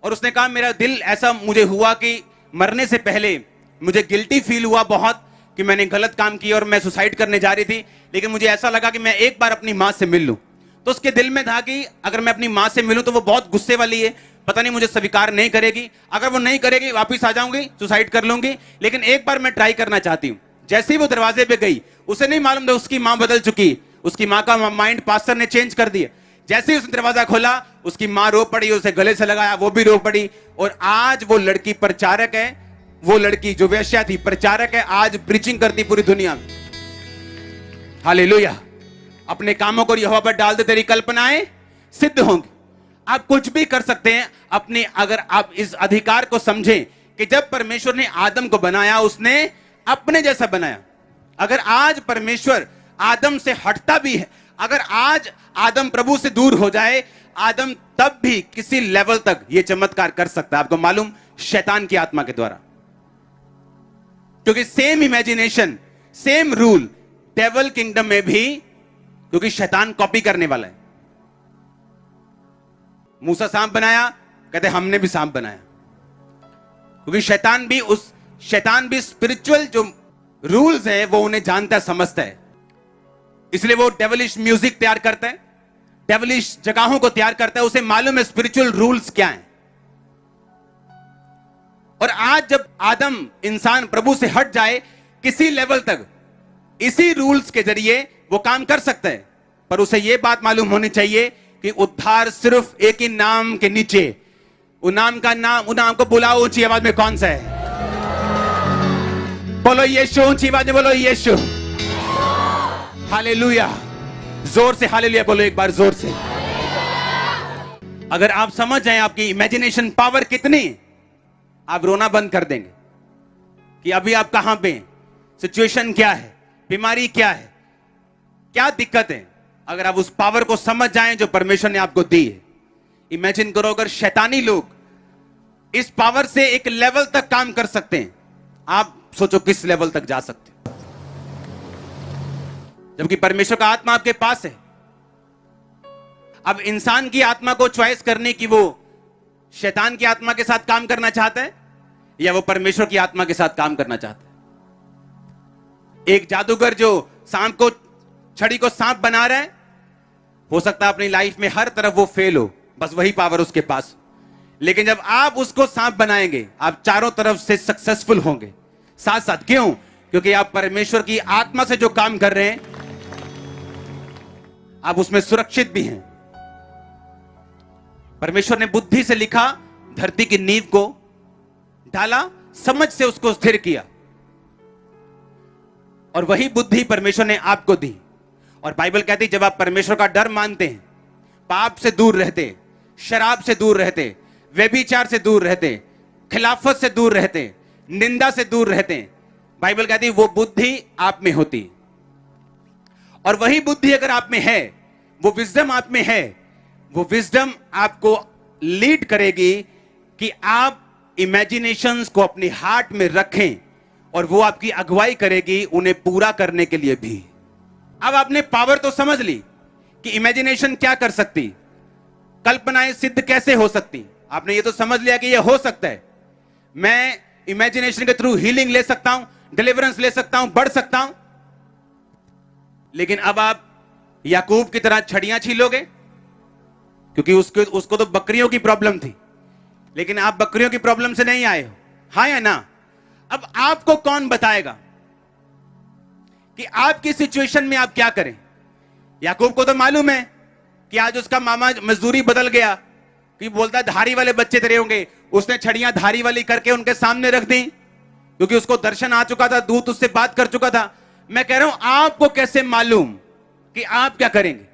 और उसने कहा मेरा दिल ऐसा मुझे हुआ कि मरने से पहले मुझे गिल्टी फील हुआ बहुत कि मैंने गलत काम किया और मैं सुसाइड करने जा रही थी, लेकिन मुझे ऐसा लगा कि मैं एक बार अपनी मां से मिल लूं। तो उसके दिल में था कि अगर मैं अपनी मां से मिलूं तो वो बहुत गुस्से वाली है, पता नहीं मुझे स्वीकार नहीं करेगी, अगर वो नहीं करेगी वापिस आ जाऊंगी, सुसाइड कर लूंगी, लेकिन एक बार मैं ट्राई करना चाहती हूं। जैसे ही वो दरवाजे पे गई, उसे नहीं मालूम था उसकी मां बदल चुकी, उसकी मां का माइंड पास्टर ने चेंज कर दिया। जैसे ही उसने दरवाजा खोला, उसकी मां रो पड़ी, उसे गले से लगाया, वो भी रो पड़ी। और आज वो लड़की प्रचारक है, वो लड़की जो वेश्या थी प्रचारक है, आज प्रीचिंग करती पूरी दुनिया में। हालेलुया। अपने कामों को यहोवा पर डाल दे, तेरी कल्पनाएं सिद्ध होंगी। आप कुछ भी कर सकते हैं अपने, अगर आप इस अधिकार को समझें कि जब परमेश्वर ने आदम को बनाया उसने अपने जैसा बनाया। अगर आज परमेश्वर आदम से हटता भी है, अगर आज आदम प्रभु से दूर हो जाए, आदम तब भी किसी लेवल तक यह चमत्कार कर सकता है। आपको मालूम, शैतान की आत्मा के द्वारा, क्योंकि same imagination, same rule devil kingdom में भी, क्योंकि शैतान कॉपी करने वाला है। मूसा सांप बनाया, कहते हमने भी सांप बनाया, क्योंकि शैतान भी स्पिरिचुअल जो रूल्स है वो उन्हें जानता है, समझता है। इसलिए वो डेविलिश म्यूजिक तैयार करता है, डेविलिश जगहों को तैयार करता है, उसे मालूम है स्पिरिचुअल रूल्स क्या हैं। और आज जब आदम इंसान प्रभु से हट जाए किसी लेवल तक, इसी रूल्स के जरिए वो काम कर सकता है, पर उसे यह बात मालूम होनी चाहिए कि उद्धार सिर्फ एक ही नाम के नीचे, उस नाम को बुलाओ ऊंची आवाज में, कौन सा है? बोलो यीशु, ऊंची आवाज में बोलो यीशु। हालेलुया। जोर से हालेलुया बोलो एक बार, जोर से। अगर आप समझ जाएं आपकी इमेजिनेशन पावर कितनी, आप रोना बंद कर देंगे कि अभी आप कहां पे, सिचुएशन क्या है, बीमारी क्या है, क्या दिक्कत है। अगर आप उस पावर को समझ जाएं जो परमेश्वर ने आपको दी है। इमेजिन करो अगर शैतानी लोग इस पावर से एक लेवल तक काम कर सकते हैं, आप सोचो किस लेवल तक जा सकते हैं, जबकि परमेश्वर का आत्मा आपके पास है। अब इंसान की आत्मा को चॉइस करने की, वो शैतान की आत्मा के साथ काम करना चाहता है या वो परमेश्वर की आत्मा के साथ काम करना चाहता है। एक जादूगर जो सांप को, छड़ी को सांप बना रहा है, हो सकता है अपनी लाइफ में हर तरफ वो फेल हो, बस वही पावर उसके पास। लेकिन जब आप उसको सांप बनाएंगे, आप चारों तरफ से सक्सेसफुल होंगे साथ साथ। क्यों? क्योंकि आप परमेश्वर की आत्मा से जो काम कर रहे हैं, आप उसमें सुरक्षित भी हैं। परमेश्वर ने बुद्धि से लिखा, धरती की नींव को डाला, समझ से उसको स्थिर किया, और वही बुद्धि परमेश्वर ने आपको दी। और बाइबल कहती है जब आप परमेश्वर का डर मानते हैं, पाप से दूर रहते, शराब से दूर रहते, व्यभिचार से दूर रहते, खिलाफत से दूर रहते, निंदा से दूर रहते, बाइबल कहती है वो बुद्धि आप में होती। और वही बुद्धि अगर आप में है, वो विजडम आप में है, वो विजडम आपको लीड करेगी कि आप इमेजिनेशंस को अपने हार्ट में रखें, और वो आपकी अगुवाई करेगी उन्हें पूरा करने के लिए भी। अब आपने पावर तो समझ ली कि इमेजिनेशन क्या कर सकती, कल्पनाएं सिद्ध कैसे हो सकती। आपने ये तो समझ लिया कि ये हो सकता है, मैं इमेजिनेशन के थ्रू हीलिंग ले सकता हूं, डिलीवरेंस ले सकता हूं, बढ़ सकता हूं। लेकिन अब आप याकूब की तरह छड़ियां छीलोगे, क्योंकि उसको तो बकरियों की प्रॉब्लम थी, लेकिन आप बकरियों की प्रॉब्लम से नहीं आए हो, हाँ या ना? अब आपको कौन बताएगा कि आपकी सिचुएशन में आप क्या करें? याकूब को तो मालूम है कि आज उसका मामा मजदूरी बदल गया, कि बोलता धारी वाले बच्चे तेरे होंगे, उसने छड़ियां धारी वाली करके उनके सामने रख दी, क्योंकि उसको दर्शन आ चुका था, दूत उससे बात कर चुका था। मैं कह रहा हूं आपको कैसे मालूम कि आप क्या करेंगे?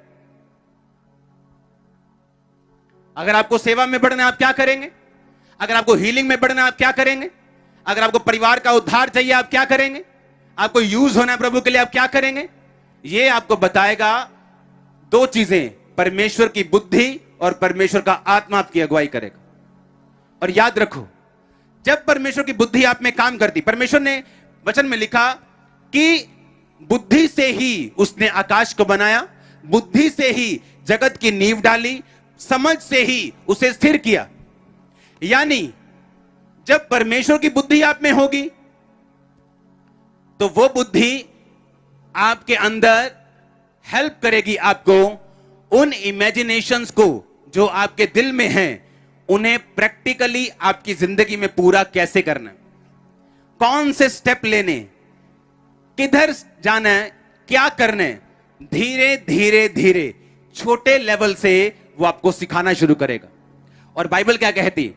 अगर आपको सेवा में बढ़ना है आप क्या करेंगे? अगर आपको हीलिंग में बढ़ना है आप क्या करेंगे? अगर आपको परिवार का उद्धार चाहिए आप क्या करेंगे? आपको यूज होना है प्रभु के लिए आप क्या करेंगे? ये आपको बताएगा दो चीजें, परमेश्वर की बुद्धि और परमेश्वर का आत्मा आपकी अगुवाई करेगा। और याद रखो, जब परमेश्वर की बुद्धि आप में काम करती, परमेश्वर ने वचन में लिखा कि बुद्धि से ही उसने आकाश को बनाया, बुद्धि से ही जगत की नींव डाली, समझ से ही उसे स्थिर किया। यानी जब परमेश्वर की बुद्धि आप में होगी तो वो बुद्धि आपके अंदर हेल्प करेगी आपको उन इमेजिनेशंस को जो आपके दिल में हैं उन्हें प्रैक्टिकली आपकी जिंदगी में पूरा कैसे करना है, कौन से स्टेप लेने, किधर जाना है, क्या करना है। धीरे धीरे धीरे छोटे लेवल से वो आपको सिखाना शुरू करेगा। और बाइबल क्या कहती?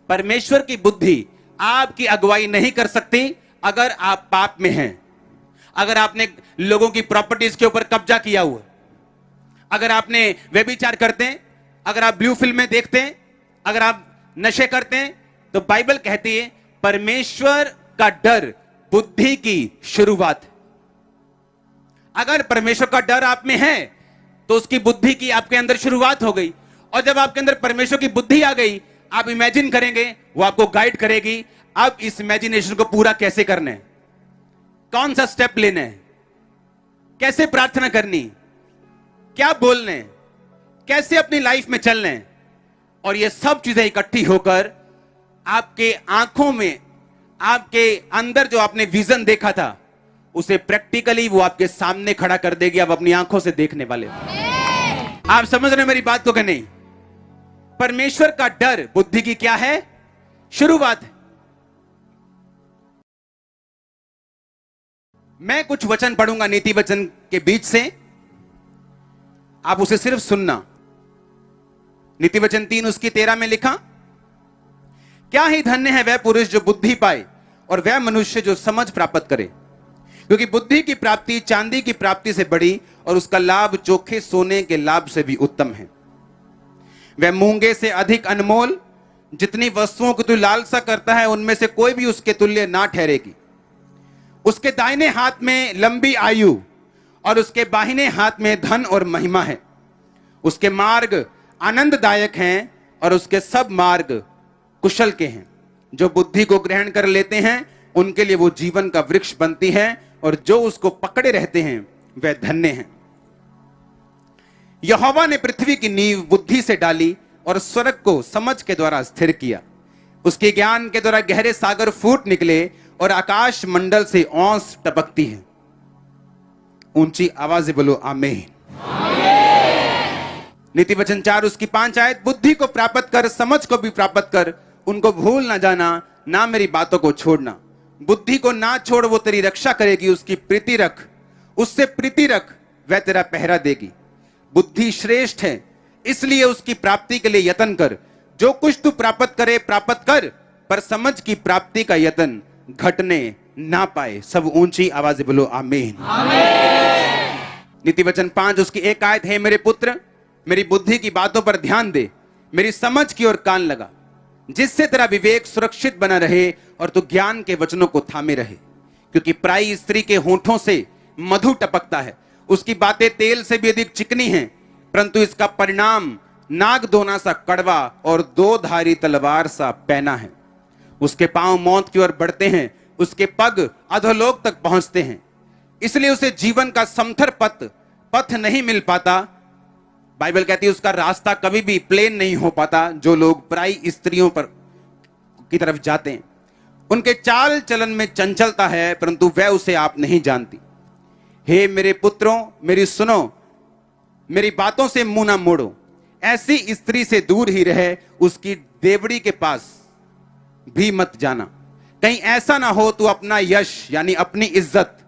परमेश्वर की बुद्धि आपकी अगुवाई नहीं कर सकती अगर आप पाप में हैं, अगर आपने लोगों की प्रॉपर्टीज के ऊपर कब्जा किया हुआ, अगर आपने व्यभिचार करते हैं, अगर आप ब्लू फिल्में देखते हैं, अगर आप नशे करते हैं, तो बाइबल कहती है परमेश्वर का डर बुद्धि की शुरुआत है। अगर परमेश्वर का डर आप में है तो उसकी बुद्धि की आपके अंदर शुरुआत हो गई। और जब आपके अंदर परमेश्वर की बुद्धि आ गई, आप इमेजिन करेंगे, वो आपको गाइड करेगी अब इस इमेजिनेशन को पूरा कैसे करना है, कौन सा स्टेप लेना है, कैसे प्रार्थना करनी, क्या बोलना है, कैसे अपनी लाइफ में चलना है। और ये सब चीजें इकट्ठी होकर आपके आंखों में, आपके अंदर जो आपने विजन देखा था उसे प्रैक्टिकली वो आपके सामने खड़ा कर देगी। आप अपनी आंखों से देखने वाले। आप समझ रहे हैं मेरी बात को कि नहीं? परमेश्वर का डर बुद्धि की क्या है? शुरुआत है। मैं कुछ वचन पढ़ूंगा नीति वचन के बीच से, आप उसे सिर्फ सुनना। नीति वचन 3 उसकी 13 में लिखा, क्या ही धन्य है वह पुरुष जो बुद्धि पाए और वह मनुष्य जो समझ प्राप्त करे, क्योंकि बुद्धि की प्राप्ति चांदी की प्राप्ति से बड़ी और उसका लाभ चोखे सोने के लाभ से भी उत्तम है। वह मूंगे से अधिक अनमोल, जितनी वस्तुओं की तू लालसा करता है उनमें से कोई भी उसके तुल्य ना ठहरेगी। उसके दाहिने हाथ में लंबी आयु और उसके बाहिने हाथ में धन और महिमा है। उसके मार्ग आनंददायक हैं और उसके सब मार्ग कुशल के हैं। जो बुद्धि को ग्रहण कर लेते हैं उनके लिए वो जीवन का वृक्ष बनती है और जो उसको पकड़े रहते हैं वह धन्य हैं। यहोवा ने पृथ्वी की नींव बुद्धि से डाली और स्वर्ग को समझ के द्वारा स्थिर किया। उसके ज्ञान के द्वारा गहरे सागर फूट निकले और आकाश मंडल से औंस टपकती है। ऊंची आवाज बोलो आमीन। नीति वचन 4 उसकी 5 आयत, बुद्धि को प्राप्त कर, समझ को भी प्राप्त कर, उनको भूल ना जाना, ना मेरी बातों को छोड़ना। बुद्धि को ना छोड़, वो तेरी रक्षा करेगी। उसकी प्रीति रख, उससे प्रीति रख, वह तेरा पहरा देगी। बुद्धि श्रेष्ठ है, इसलिए उसकी प्राप्ति के लिए यत्न कर। जो कुछ तू प्राप्त करे प्राप्त कर, पर समझ की प्राप्ति का यत्न घटने ना पाए। सब ऊंची आवाज बोलो आमीन। नीति वचन 5 उसकी 1 आयत है, मेरे पुत्र मेरी बुद्धि की बातों पर ध्यान दे, मेरी समझ की ओर कान लगा, जिससे तेरा विवेक सुरक्षित बना रहे और तू ज्ञान के वचनों को थामे रहे। क्योंकि पराई स्त्री के होठों से मधु टपकता है, उसकी बातें तेल से भी अधिक चिकनी हैं, परंतु इसका परिणाम नागदोना सा कड़वा और 2 धारी तलवार सा पैना है। उसके पांव मौत की ओर बढ़ते हैं, उसके पग अधोलोक तक पहुंचते हैं, इसलिए उसे जीवन का समथर पथ नहीं मिल पाता। बाइबल कहती है उसका रास्ता कभी भी प्लेन नहीं हो पाता। जो लोग पराई स्त्रियों पर की तरफ जाते हैं उनके चाल चलन में चंचलता है, परंतु वह उसे आप नहीं जानती। हे मेरे पुत्रों मेरी सुनो, मेरी बातों से मुंह ना मोड़ो। ऐसी स्त्री से दूर ही रहे, उसकी देवड़ी के पास भी मत जाना। कहीं ऐसा ना हो तू अपना यश यानी अपनी इज्जत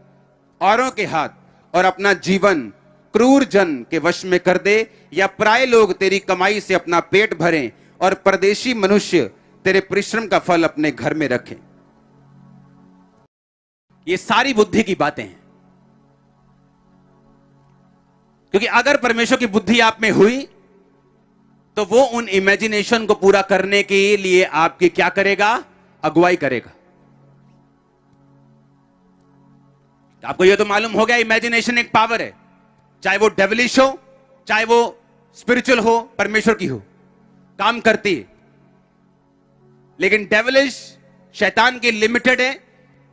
औरों के हाथ और अपना जीवन क्रूर जन के वश में कर दे, या पराये लोग तेरी कमाई से अपना पेट भरें और परदेशी मनुष्य तेरे परिश्रम का फल अपने घर में रखें। ये सारी बुद्धि की बातें हैं। क्योंकि अगर परमेश्वर की बुद्धि आप में हुई तो वो उन इमेजिनेशन को पूरा करने के लिए आपकी क्या करेगा? अगुवाई करेगा। आपको ये तो मालूम हो गया, इमेजिनेशन एक पावर है, चाहे वो डेविलिश हो, चाहे वो स्पिरिचुअल हो, परमेश्वर की हो, काम करती है। लेकिन डेविलिश शैतान की लिमिटेड है,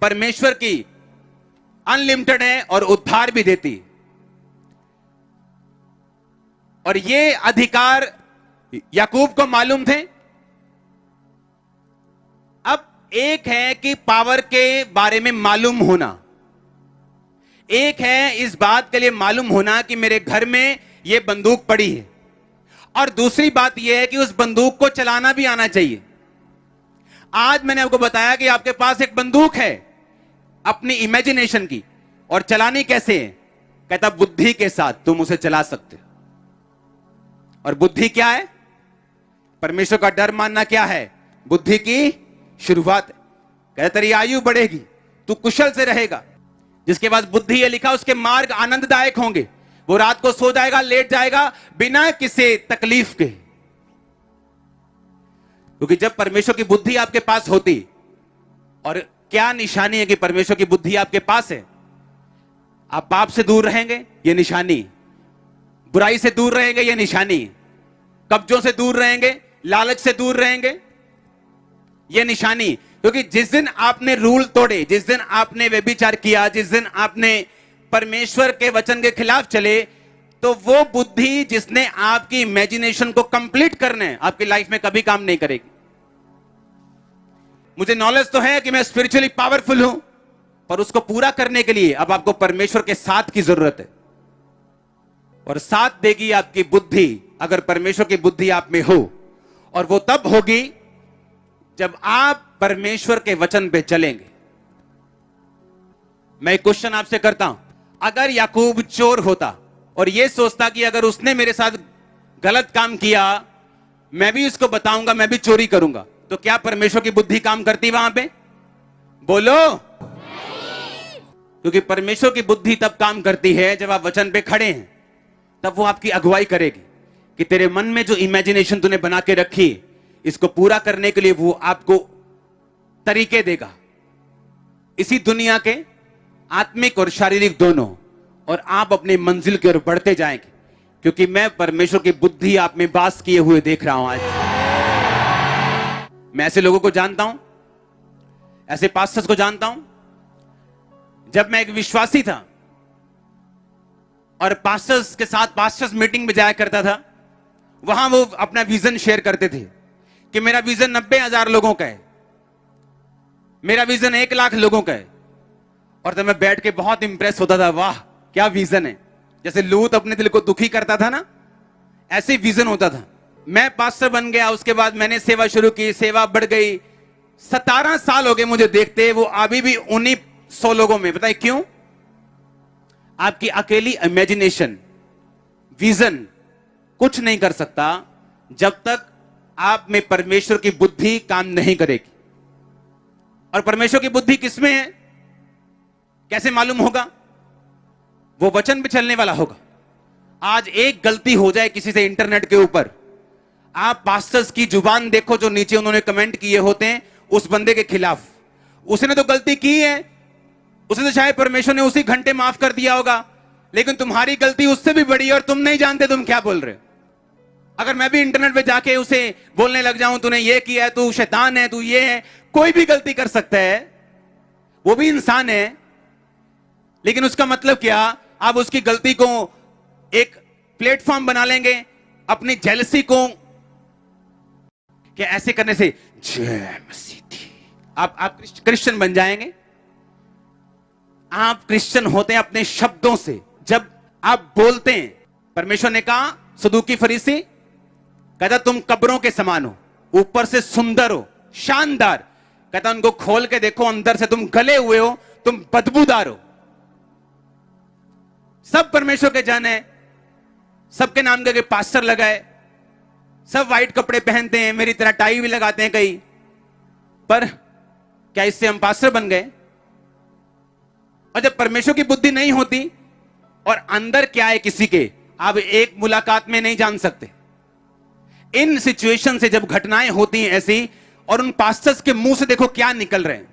परमेश्वर की अनलिमिटेड है और उद्धार भी देती है। और ये अधिकार याकूब को मालूम थे। अब एक है कि पावर के बारे में मालूम होना, एक है इस बात के लिए मालूम होना कि मेरे घर में यह बंदूक पड़ी है, और दूसरी बात यह है कि उस बंदूक को चलाना भी आना चाहिए। आज मैंने आपको बताया कि आपके पास एक बंदूक है अपनी इमेजिनेशन की, और चलानी कैसे है? कहता बुद्धि के साथ तुम उसे चला सकते हो। और बुद्धि क्या है? परमेश्वर का डर मानना क्या है? बुद्धि की शुरुआत है। कहता तेरी आयु बढ़ेगी, तू कुशल से रहेगा। जिसके पास बुद्धि है लिखा, उसके मार्ग आनंददायक होंगे। वो रात को सो जाएगा, लेट जाएगा बिना किसी तकलीफ के। क्योंकि जब परमेश्वर की बुद्धि आपके पास होती, और क्या निशानी है कि परमेश्वर की बुद्धि आपके पास है? आप पाप से दूर रहेंगे, यह निशानी। बुराई से दूर रहेंगे, यह निशानी। कब्जों से दूर रहेंगे, लालच से दूर रहेंगे, यह निशानी। क्योंकि जिस दिन आपने रूल तोड़े, जिस दिन आपने व्यभिचार किया, जिस दिन आपने परमेश्वर के वचन के खिलाफ चले, तो वो बुद्धि जिसने आपकी इमेजिनेशन को कंप्लीट करने आपकी लाइफ में कभी काम नहीं करेगी। मुझे नॉलेज तो है कि मैं स्पिरिचुअली पावरफुल हूं, पर उसको पूरा करने के लिए अब आपको परमेश्वर के साथ की जरूरत है। और साथ देगी आपकी बुद्धि, अगर परमेश्वर की बुद्धि आप में हो। और वो तब होगी जब आप परमेश्वर के वचन पे चलेंगे। मैं एक क्वेश्चन आपसे करता हूं, अगर याकूब चोर होता और यह सोचता कि अगर उसने मेरे साथ गलत काम किया, मैं भी उसको बताऊंगा, मैं भी चोरी करूंगा, तो क्या परमेश्वर की बुद्धि काम करती वहां पे? बोलो। क्योंकि परमेश्वर की बुद्धि तब काम करती है जब आप वचन पे खड़े हैं। तब वो आपकी अगुवाई करेगी कि तेरे मन में जो इमेजिनेशन तूने बना के रखी, इसको पूरा करने के लिए वो आपको तरीके देगा, इसी दुनिया के आत्मिक और शारीरिक दोनों। और आप अपनी मंजिल की ओर बढ़ते जाएंगे, क्योंकि मैं परमेश्वर की बुद्धि आप में वास किए हुए देख रहा हूं। आज मैं ऐसे लोगों को जानता हूं, ऐसे पास्टर्स को जानता हूं। जब मैं एक विश्वासी था और पास्टर्स के साथ पास्टर्स मीटिंग में जाया करता था, वहां वो अपना विजन शेयर करते थे कि मेरा विजन 90,000 लोगों का है, मेरा विजन 1 लाख लोगों का है। और तब मैं बैठ के बहुत इंप्रेस होता था, वाह क्या विजन है। जैसे लूत अपने दिल को दुखी करता था ना, ऐसे ही विजन होता था। मैं पास्टर बन गया, उसके बाद मैंने सेवा शुरू की, सेवा बढ़ गई। 17 साल हो गए मुझे देखते, वो अभी भी उन्हीं 100 लोगों में। बताइए क्यों? आपकी अकेली इमेजिनेशन, विजन कुछ नहीं कर सकता जब तक आप में परमेश्वर की बुद्धि काम नहीं करेगी। और परमेश्वर की बुद्धि किसमें है, कैसे मालूम होगा? वो वचन पे चलने वाला होगा। आज एक गलती हो जाए किसी से इंटरनेट के ऊपर, आप पास्टर्स की जुबान देखो जो नीचे उन्होंने कमेंट किए होते हैं उस बंदे के खिलाफ। उसने तो गलती की है, उसे तो शायद परमेश्वर ने उसी घंटे माफ कर दिया होगा, लेकिन तुम्हारी गलती उससे भी बड़ी है और तुम नहीं जानते तुम क्या बोल रहे हो। अगर मैं भी इंटरनेट पे जाके उसे बोलने लग जाऊं, तूने ये किया है, तू शैतान है, तू ये है, कोई भी गलती कर सकता है, वो भी इंसान है। लेकिन उसका मतलब क्या? आप उसकी गलती को एक प्लेटफॉर्म बना लेंगे अपनी जेलसी को, कि ऐसे करने से जय मसीह थी, आप क्रिश्चियन बन जाएंगे। आप क्रिश्चियन होते हैं अपने शब्दों से। जब आप बोलते हैं, परमेश्वर ने कहा सदूकी फरीसी, कहता तुम कब्रों के समान हो, ऊपर से सुंदर हो, शानदार। कहता उनको खोल के देखो, अंदर से तुम गले हुए हो, तुम बदबूदार हो। सब परमेश्वर के जन है, सबके नाम के पास्टर लगाए, सब व्हाइट कपड़े पहनते हैं, मेरी तरह टाई भी लगाते हैं कई, पर क्या इससे हम पास्टर बन गए? और जब परमेश्वर की बुद्धि नहीं होती और अंदर क्या है किसी के, आप एक मुलाकात में नहीं जान सकते। इन सिचुएशन से जब घटनाएं होती हैं ऐसी, और उन पास्टर्स के मुंह से देखो क्या निकल रहे हैं,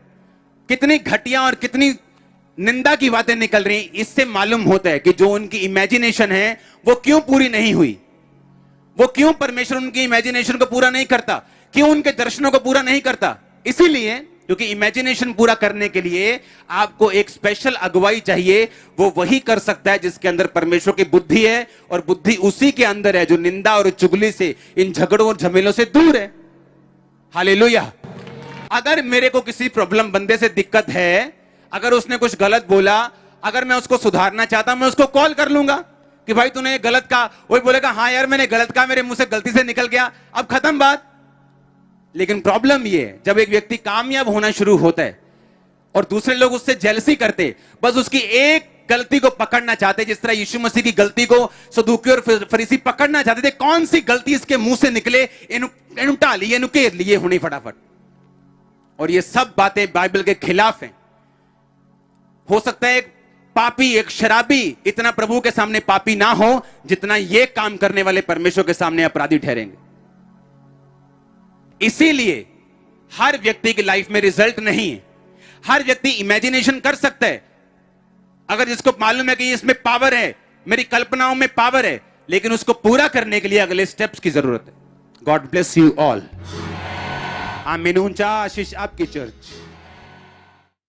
कितनी घटिया और कितनी निंदा की बातें निकल रही, इससे मालूम होता है कि जो उनकी इमेजिनेशन है वो क्यों पूरी नहीं हुई, वो क्यों परमेश्वर उनकी इमेजिनेशन को पूरा नहीं करता, क्यों उनके दर्शनों को पूरा नहीं करता। इसीलिए क्योंकि इमेजिनेशन पूरा करने के लिए आपको एक स्पेशल अगुवाई चाहिए, वो वही कर सकता है जिसके अंदर परमेश्वर की बुद्धि है, और बुद्धि उसी के अंदर है जो निंदा और चुगली से, इन झगड़ों और झमेलों से दूर है। हालेलुया। अगर मेरे को किसी प्रॉब्लम बंदे से दिक्कत है, अगर उसने कुछ गलत बोला, अगर मैं उसको सुधारना चाहता, मैं उसको कॉल कर लूंगा कि भाई तूने ये गलत कहा, वही बोलेगा हाँ यार मैंने गलत कहा, मेरे मुंह से गलती से निकल गया, अब खत्म बात। लेकिन प्रॉब्लम ये है, जब एक व्यक्ति कामयाब होना शुरू होता है और दूसरे लोग उससे जेलसी करते, बस उसकी एक गलती को पकड़ना चाहते, जिस तरह यीशु मसीह की गलती को सदूकी और फरीसी पकड़ना चाहते थे, कौन सी गलती इसके मुंह से निकले, इनु टाली, इनु घेर लिए होनी फटाफट। और ये सब बातें बाइबल के खिलाफ हैं। हो सकता है एक पापी, एक शराबी इतना प्रभु के सामने पापी ना हो जितना ये काम करने वाले परमेश्वर के सामने अपराधी ठहरेंगे। इसीलिए हर व्यक्ति की लाइफ में रिजल्ट नहीं है। हर व्यक्ति इमेजिनेशन कर सकता है, अगर जिसको मालूम है कि इसमें पावर है, मेरी कल्पनाओं में पावर है, लेकिन उसको पूरा करने के लिए अगले स्टेप्स की जरूरत है। God bless you all. आमीन। ऊंचा आशीष आपकी चर्च।